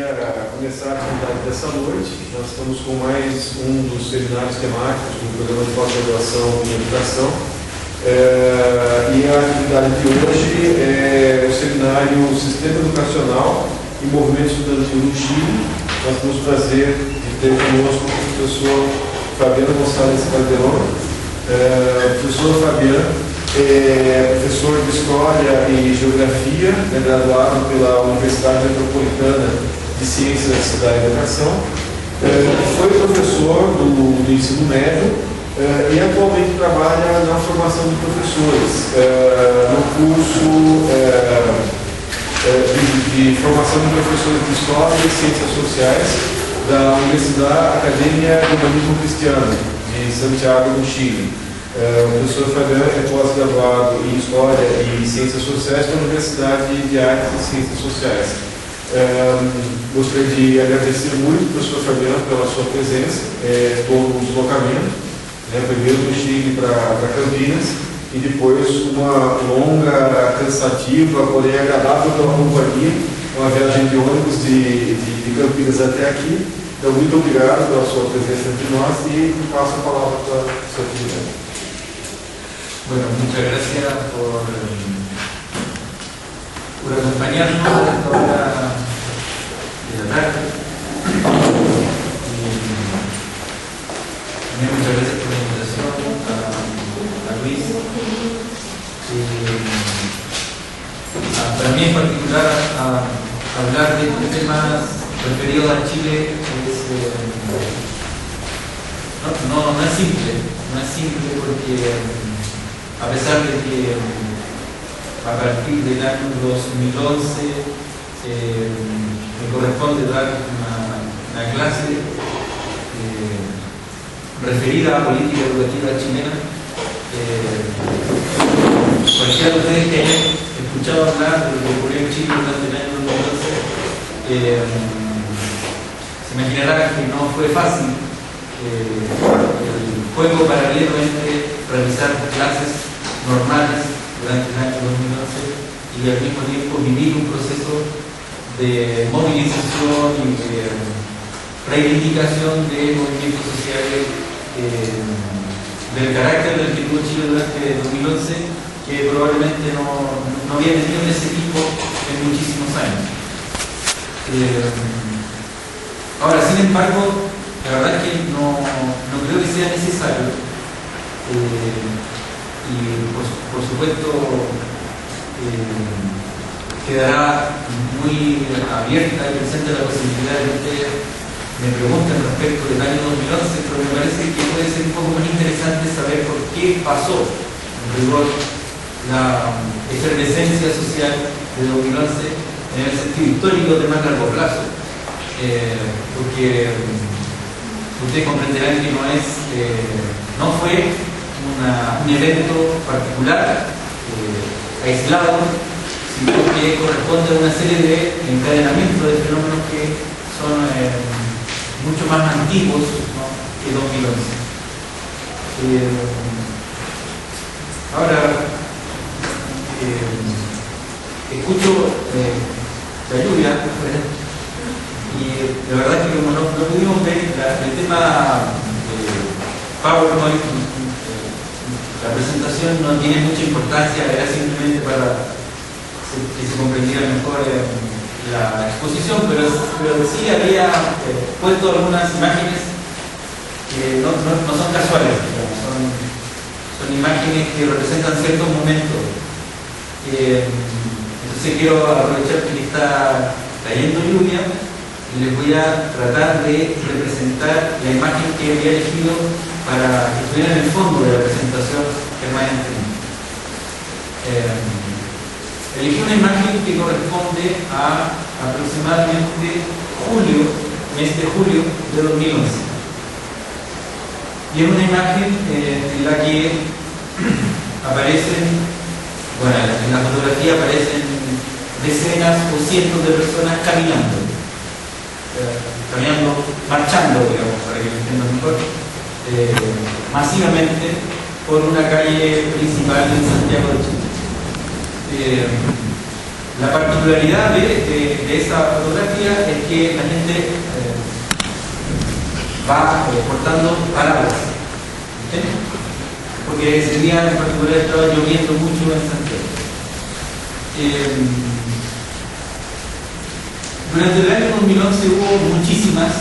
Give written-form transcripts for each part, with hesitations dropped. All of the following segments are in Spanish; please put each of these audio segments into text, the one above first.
queria começar a atividade dessa noite. Nós estamos com mais um dos seminários temáticos do programa de pós-graduação em educação. E a atividade de hoje é o seminário Sistema Educacional e Movimento Estudantil no Chile. Nós temos o prazer de ter conosco o professor Fabiano Gonçalves Calderón. Professor Fabiano é professor de História e Geografia, graduado pela Universidade Metropolitana de Ciências da Educação. Foi professor do ensino médio e atualmente trabalha na formação de professores no curso de formação de professores de História e Ciências Sociais da Universidade Academia de Humanismo Cristiano de Santiago, no Chile. O professor Fabiano é pós-graduado em História e Ciências Sociais da Universidade de Artes e Ciências Sociais. Gostaria de agradecer muito ao professor Fabiano pela sua presença, todo o deslocamento, primeiro do Chile para Campinas e depois uma longa, cansativa, porém agradável pela companhia, uma viagem de ônibus de Campinas até aqui. Então, muito obrigado pela sua presença entre nós e passo a palavra para o seu atividade. Bueno, muchas gracias por acompañarnos a esta hora de la tarde. También muchas gracias por la invitación a Luis. Para mí en particular hablar de estos temas referidos a Chile no es simple porque a pesar de que a partir del año 2011 me corresponde dar una clase referida a política educativa chilena, cualquiera de ustedes que hayan escuchado hablar de lo que ocurrió en Chile durante el año 2011 se imaginará que no fue fácil el juego paralelo entre realizar clases normales durante el año 2011 y al mismo tiempo vivir un proceso de movilización y de reivindicación de movimientos sociales del carácter del que tuvo Chile durante el 2011, que probablemente no había tenido ese tipo en muchísimos años. Ahora, sin embargo, la verdad es que no creo que sea necesario y por supuesto quedará muy abierta y presente la posibilidad de que ustedes me pregunten respecto del año 2011, pero me parece que puede ser un poco más interesante saber por qué pasó en rigor la efervescencia social de 2011 en el sentido histórico de más largo plazo, porque ustedes comprenderán que no fue un evento particular, aislado, sino que corresponde a una serie de encadenamientos de fenómenos que son mucho más antiguos, ¿no?, que 2011. Ahora, escucho la lluvia, y la verdad es que como no pudimos ver el tema PowerPoint, la presentación no tiene mucha importancia, era simplemente para que se comprendiera mejor la exposición, pero sí había puesto algunas imágenes que no son casuales, digamos, son imágenes que representan ciertos momentos. Entonces quiero aprovechar que está cayendo lluvia y les voy a tratar de representar la imagen que había elegido para que estuviera en el fondo de la presentación permanente. Elegí una imagen que corresponde a aproximadamente mes de julio de 2011. Y es una imagen en la que aparecen, bueno, en la fotografía aparecen decenas o cientos de personas caminando, marchando, digamos, para que lo entiendan mejor. Masivamente por una calle principal en Santiago de Chile. La particularidad de esa fotografía es que la gente va portando paraguas, ¿sí? Porque ese día en particular estaba lloviendo mucho en Santiago. Durante el año 2011 hubo muchísimas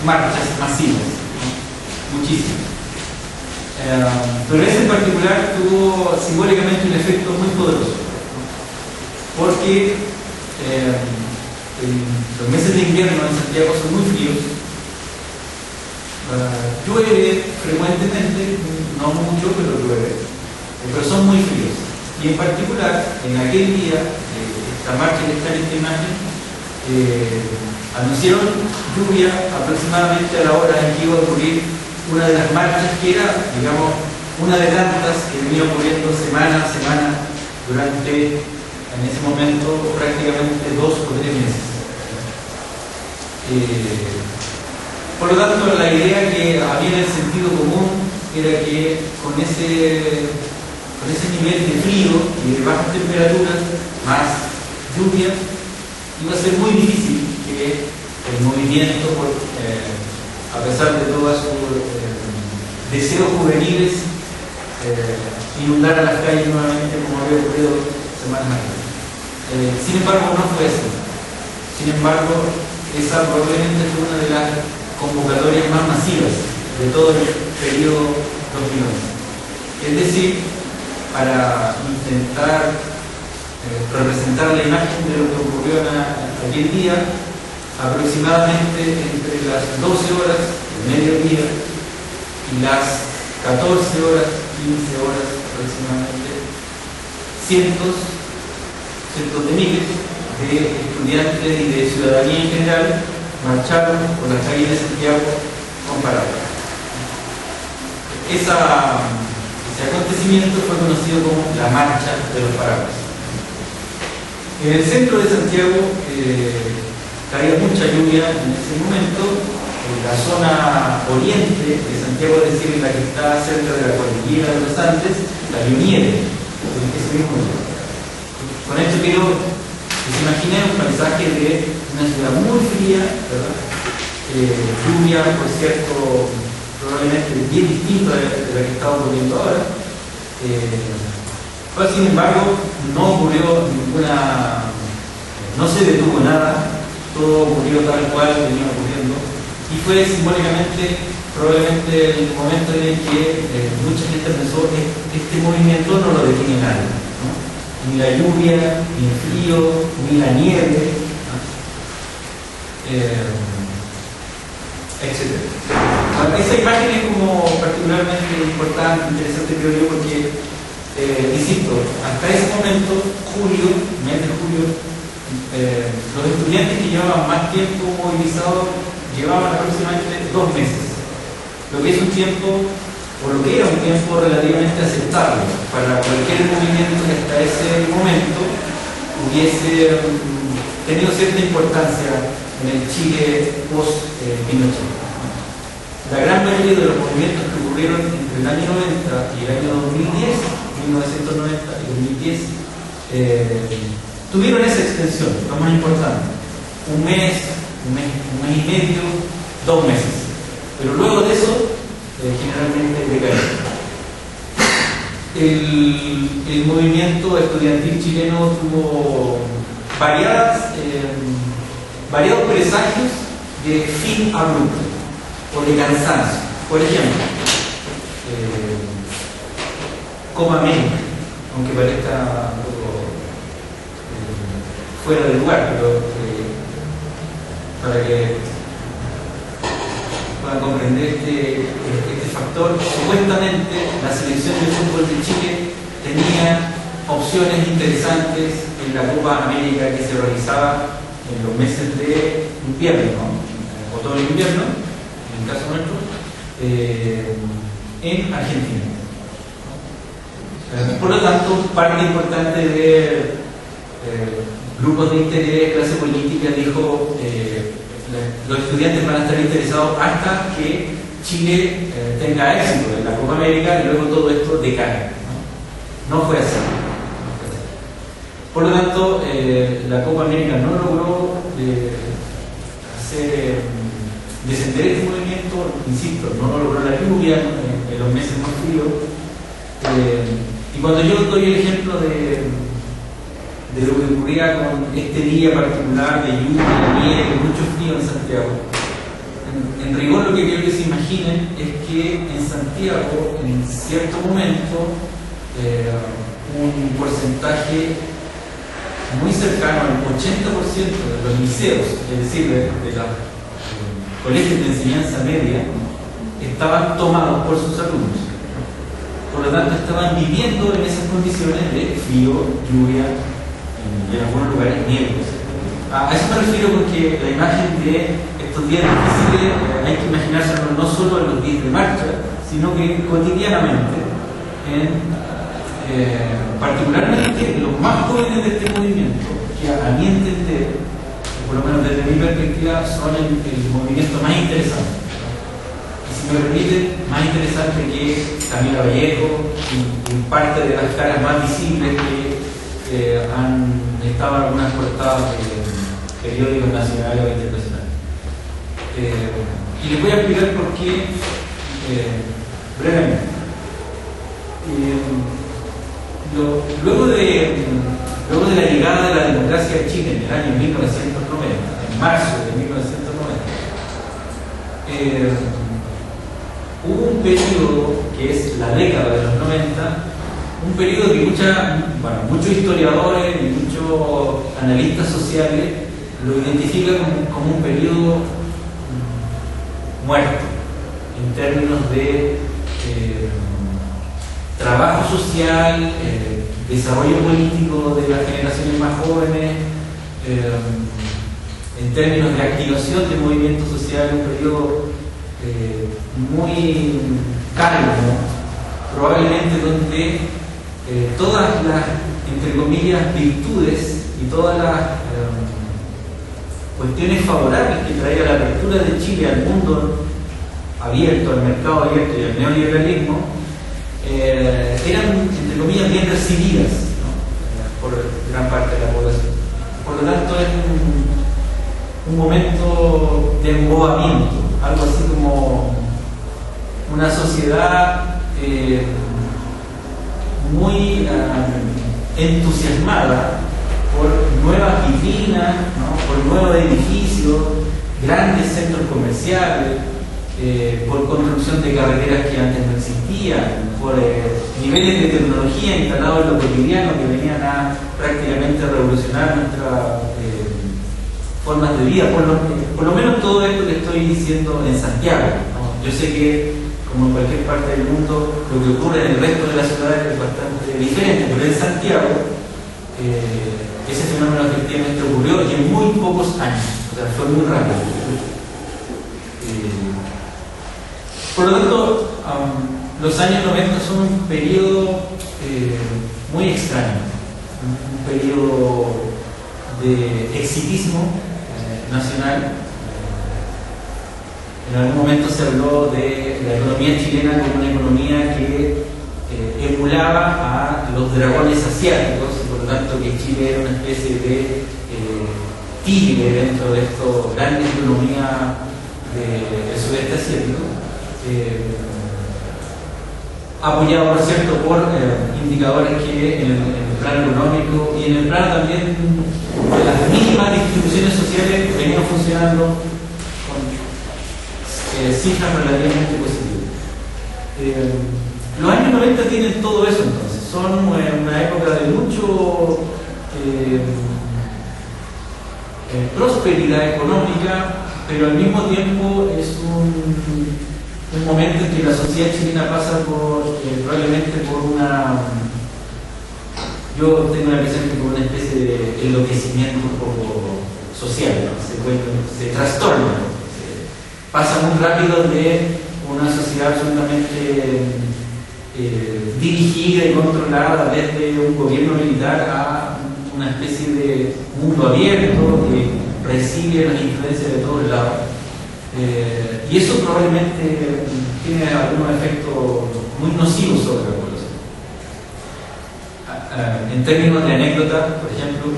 marchas masivas, ¿no? Muchísimas. Pero ese en particular tuvo simbólicamente un efecto muy poderoso, ¿no? Porque los meses de invierno en Santiago son muy fríos, llueve frecuentemente, no mucho, pero llueve, pero son muy fríos. Y en particular, en aquel día, esta marcha que está en esta imagen, anunciaron lluvia aproximadamente a la hora en que iba a ocurrir una de las marchas que era, digamos, una de tantas que venía ocurriendo semana a semana durante, en ese momento, prácticamente 2 o 3 meses. Por lo tanto, la idea que había en el sentido común era que con ese nivel de frío y de bajas temperaturas, más lluvia, iba a ser muy difícil que el movimiento, a pesar de todos sus deseos juveniles, inundara las calles nuevamente como había ocurrido semanas antes. Sin embargo, no fue así. Sin embargo, esa probablemente fue una de las convocatorias más masivas de todo el periodo 2011. Es decir, para intentar representar la imagen de lo que ocurrió aquel día, aproximadamente entre las 12 horas del mediodía y las 14 horas, 15 horas aproximadamente, cientos de miles de estudiantes y de ciudadanía en general marcharon por las calles de Santiago con paraguas. Ese acontecimiento fue conocido como la Marcha de los Paraguas. En el centro de Santiago caía mucha lluvia en ese momento. En la zona oriente de Santiago, es decir, la que está cerca de la cordillera de los Andes, cayó nieve en ese mismo día. Con esto quiero que se imaginen un paisaje de una ciudad muy fría, ¿verdad? Lluvia, por cierto, probablemente bien distinta de la que está ocurriendo ahora. Pero sin embargo, no ocurrió no se detuvo nada, todo ocurrió tal cual venía ocurriendo, y fue simbólicamente probablemente el momento en el que mucha gente pensó que este movimiento no lo detiene nadie, ¿no? Ni la lluvia, ni el frío, ni la nieve, ¿no? Etc. Esa imagen es como particularmente importante, interesante, creo yo, porque insisto, hasta ese momento, mes de julio, los estudiantes que llevaban más tiempo movilizados llevaban aproximadamente 2 meses, lo que es un tiempo, o lo que era un tiempo relativamente aceptable para cualquier movimiento que hasta ese momento hubiese tenido cierta importancia en el Chile post-Pinochet. La gran mayoría de los movimientos que ocurrieron entre el año 90 y el año 2010, 1990 y 2010, tuvieron esa extensión, lo más importante, un mes y medio, 2 meses. Pero luego de eso, generalmente decae. El movimiento estudiantil chileno tuvo variados presagios de fin abrupto o de cansancio. Por ejemplo, Copa América, aunque parezca un poco fuera de lugar, pero para que puedan comprender este factor, supuestamente la selección de fútbol de Chile tenía opciones interesantes en la Copa América que se realizaba en los meses de invierno, ¿no? Otoño-invierno, en el caso nuestro, en Argentina. Por lo tanto, parte importante de grupos de interés, clase política, dijo los estudiantes van a estar interesados hasta que Chile tenga éxito en la Copa América y luego todo esto decae. No fue así. Por lo tanto, la Copa América no logró descender este movimiento, insisto, no logró la lluvia en los meses más fríos. Y cuando yo doy el ejemplo de lo que ocurría con este día particular de lluvia, nieve, mucho frío en Santiago, en rigor lo que quiero que se imaginen es que en Santiago, en cierto momento, un porcentaje muy cercano al 80% de los liceos, es decir, de los colegios de enseñanza media, estaban tomados por sus alumnos. Por lo tanto, estaban viviendo en esas condiciones de frío, lluvia y en algunos lugares nieve. A eso me refiero porque la imagen de estos días difíciles hay que imaginárselo no solo en los días de marcha, sino que cotidianamente, particularmente los más jóvenes de este movimiento, que a mi entender, por lo menos desde mi perspectiva, son el movimiento más interesante. Y si me permiten, más interesante que Camila Vallejo y parte de las caras más visibles que han estado en algunas portadas de periódicos nacionales o internacionales. Y les voy a explicar por qué brevemente. Luego de la llegada de la democracia a Chile en el año 1990, en marzo de 1990, hubo un periodo que es la década de los 90, un periodo que muchos historiadores y muchos analistas sociales lo identifican como un periodo muerto en términos de trabajo social, desarrollo político de las generaciones más jóvenes, en términos de activación de movimientos sociales, un periodo muy calmo, probablemente donde todas las, entre comillas, virtudes y todas las cuestiones favorables que traía la apertura de Chile al mundo abierto, al mercado abierto y al neoliberalismo, eran, entre comillas, bien recibidas, ¿no? Por gran parte de la población. Por lo tanto, es un momento de embobamiento, algo así como una sociedad muy entusiasmada por nuevas vitrinas, ¿no? Por nuevos edificios, grandes centros comerciales, por construcción de carreteras que antes no existían, por niveles de tecnología instalados en lo cotidiano que venían a prácticamente revolucionar nuestras formas de vida. Por lo menos todo esto que estoy diciendo en Santiago, ¿no? Yo sé que, como en cualquier parte del mundo, lo que ocurre en el resto de las ciudades es bastante diferente, pero en Santiago ese fenómeno efectivamente ocurrió y en muy pocos años, o sea, fue muy rápido. Por lo tanto, los años 90 son un periodo muy extraño, un periodo de exitismo nacional. En algún momento se habló de la economía chilena como una economía que emulaba a los dragones asiáticos, y por lo tanto que Chile era una especie de tigre dentro de esta gran economía del sudeste asiático. Apoyado, por cierto, por indicadores que en el plano económico y en el plano también de las mínimas distribuciones sociales venían funcionando con cifras relativamente positivas. Los años 90 tienen todo eso, entonces son una época de mucho prosperidad económica, pero al mismo tiempo es un momento en que la sociedad chilena pasa probablemente por yo tengo la impresión que por una especie de enloquecimiento un poco social, ¿no? Se trastorna, pasa muy rápido de una sociedad absolutamente dirigida y controlada desde un gobierno militar a una especie de mundo abierto que recibe las influencias de todos lados. Y eso probablemente tiene algunos efectos muy nocivos sobre la población. En términos de anécdota, por ejemplo,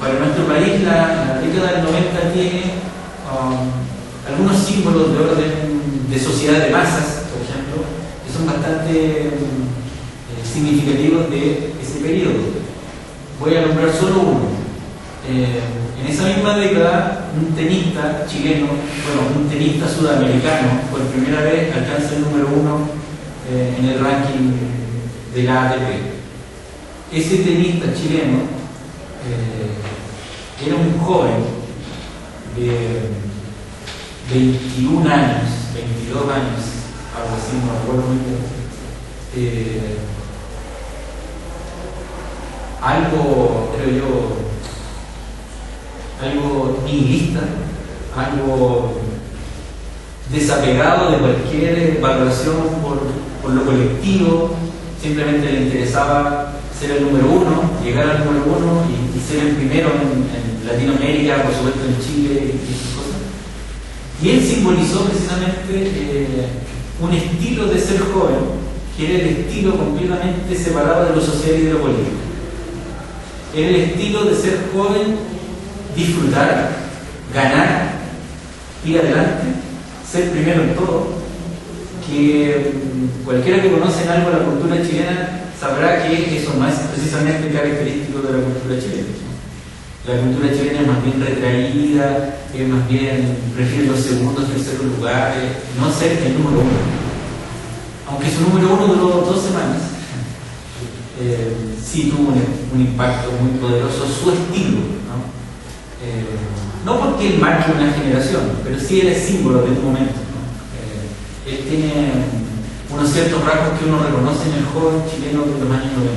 para nuestro país la década del 90 tiene algunos símbolos de orden de sociedad de masas, por ejemplo, que son bastante significativos de ese periodo. Voy a nombrar solo uno. En esa misma década, un tenista chileno, un tenista sudamericano, por primera vez alcanza el número 1 en el ranking de la ATP. Ese tenista chileno era un joven de 21 años, 22 años, algo así, no me acuerdo muy bien. Algo, creo yo, algo nihilista, algo desapegado de cualquier valoración por lo colectivo, simplemente le interesaba ser el número 1, llegar al número 1 y ser el primero en Latinoamérica, por supuesto en Chile y esas cosas. Y él simbolizó precisamente un estilo de ser joven, que era el estilo completamente separado de lo social y de lo político. Era el estilo de ser joven, disfrutar, ganar, ir adelante, ser primero en todo, que cualquiera que conoce en algo la cultura chilena sabrá que eso no es precisamente característico de la cultura chilena. La cultura chilena es más bien retraída, es más bien prefiere los segundos, terceros lugares, no ser el número 1. Aunque su número 1 duró 2 semanas, sí tuvo un impacto muy poderoso su estilo, no porque él marque una generación, pero sí era el símbolo de un momento, él tiene unos ciertos rasgos que uno reconoce en el joven chileno de los años 90.